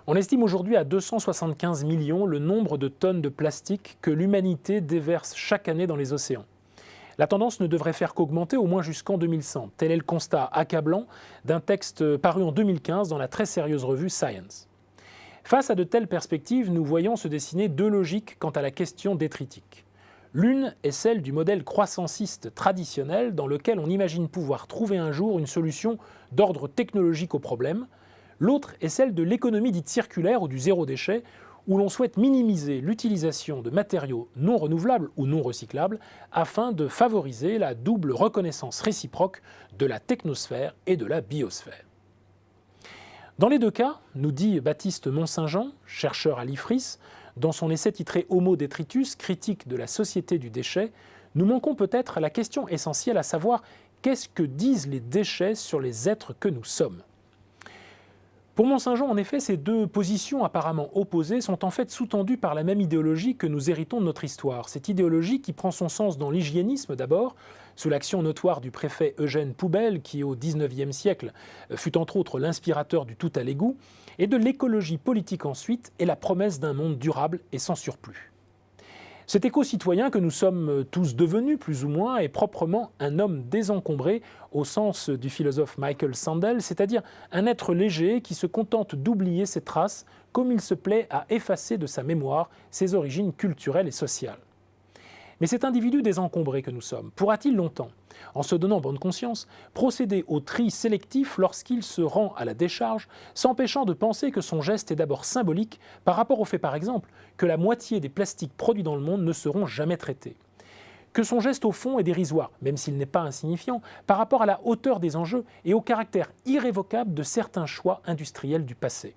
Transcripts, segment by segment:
On estime aujourd'hui à 275 millions le nombre de tonnes de plastique que l'humanité déverse chaque année dans les océans. La tendance ne devrait faire qu'augmenter au moins jusqu'en 2100. Tel est le constat accablant d'un texte paru en 2015 dans la très sérieuse revue Science. Face à de telles perspectives, nous voyons se dessiner deux logiques quant à la question détritique. L'une est celle du modèle croissanciste traditionnel dans lequel on imagine pouvoir trouver un jour une solution d'ordre technologique au problème. L'autre est celle de l'économie dite circulaire ou du zéro déchet, où l'on souhaite minimiser l'utilisation de matériaux non renouvelables ou non recyclables afin de favoriser la double reconnaissance réciproque de la technosphère et de la biosphère. Dans les deux cas, nous dit Baptiste Mont-Saint-Jean, chercheur à l'IFRIS, dans son essai titré Homo detritus, critique de la société du déchet, nous manquons peut-être à la question essentielle, à savoir qu'est-ce que disent les déchets sur les êtres que nous sommes. Pour Mont-Saint-Jean, en effet, ces deux positions apparemment opposées sont en fait sous-tendues par la même idéologie que nous héritons de notre histoire. Cette idéologie qui prend son sens dans l'hygiénisme d'abord, sous l'action notoire du préfet Eugène Poubelle, qui au XIXe siècle fut entre autres l'inspirateur du tout à l'égout, et de l'écologie politique ensuite, et la promesse d'un monde durable et sans surplus. Cet éco-citoyen que nous sommes tous devenus, plus ou moins, est proprement un homme désencombré au sens du philosophe Michael Sandel, c'est-à-dire un être léger qui se contente d'oublier ses traces comme il se plaît à effacer de sa mémoire ses origines culturelles et sociales. Mais cet individu désencombré que nous sommes pourra-t-il longtemps, en se donnant bonne conscience, procéder au tri sélectif lorsqu'il se rend à la décharge, s'empêchant de penser que son geste est d'abord symbolique par rapport au fait par exemple que la moitié des plastiques produits dans le monde ne seront jamais traités, que son geste au fond est dérisoire, même s'il n'est pas insignifiant, par rapport à la hauteur des enjeux et au caractère irrévocable de certains choix industriels du passé.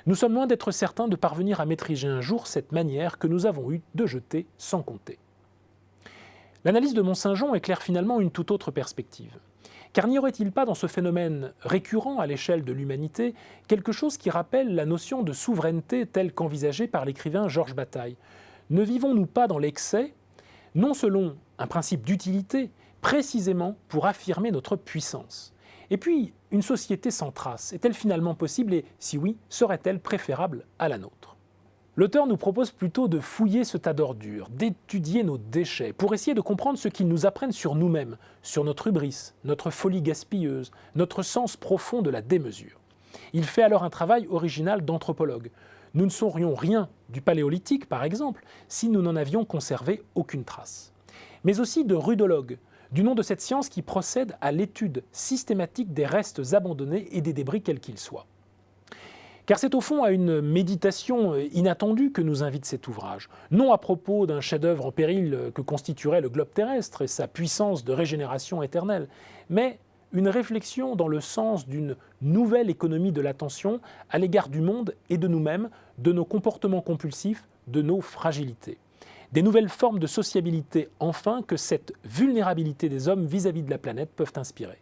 Nous sommes loin d'être certains de parvenir à maîtriser un jour cette manière que nous avons eue de jeter sans compter. L'analyse de Mont-Saint-Jean éclaire finalement une toute autre perspective. Car n'y aurait-il pas dans ce phénomène récurrent à l'échelle de l'humanité quelque chose qui rappelle la notion de souveraineté telle qu'envisagée par l'écrivain Georges Bataille? Ne vivons-nous pas dans l'excès, non selon un principe d'utilité, précisément pour affirmer notre puissance? Et puis, une société sans trace, est-elle finalement possible et, si oui, serait-elle préférable à la nôtre? L'auteur nous propose plutôt de fouiller ce tas d'ordures, d'étudier nos déchets, pour essayer de comprendre ce qu'ils nous apprennent sur nous-mêmes, sur notre hubris, notre folie gaspilleuse, notre sens profond de la démesure. Il fait alors un travail original d'anthropologue. Nous ne saurions rien du paléolithique, par exemple, si nous n'en avions conservé aucune trace. Mais aussi de rudologue, du nom de cette science qui procède à l'étude systématique des restes abandonnés et des débris quels qu'ils soient. Car c'est au fond à une méditation inattendue que nous invite cet ouvrage, non à propos d'un chef-d'œuvre en péril que constituerait le globe terrestre et sa puissance de régénération éternelle, mais une réflexion dans le sens d'une nouvelle économie de l'attention à l'égard du monde et de nous-mêmes, de nos comportements compulsifs, de nos fragilités. Des nouvelles formes de sociabilité enfin que cette vulnérabilité des hommes vis-à-vis de la planète peuvent inspirer.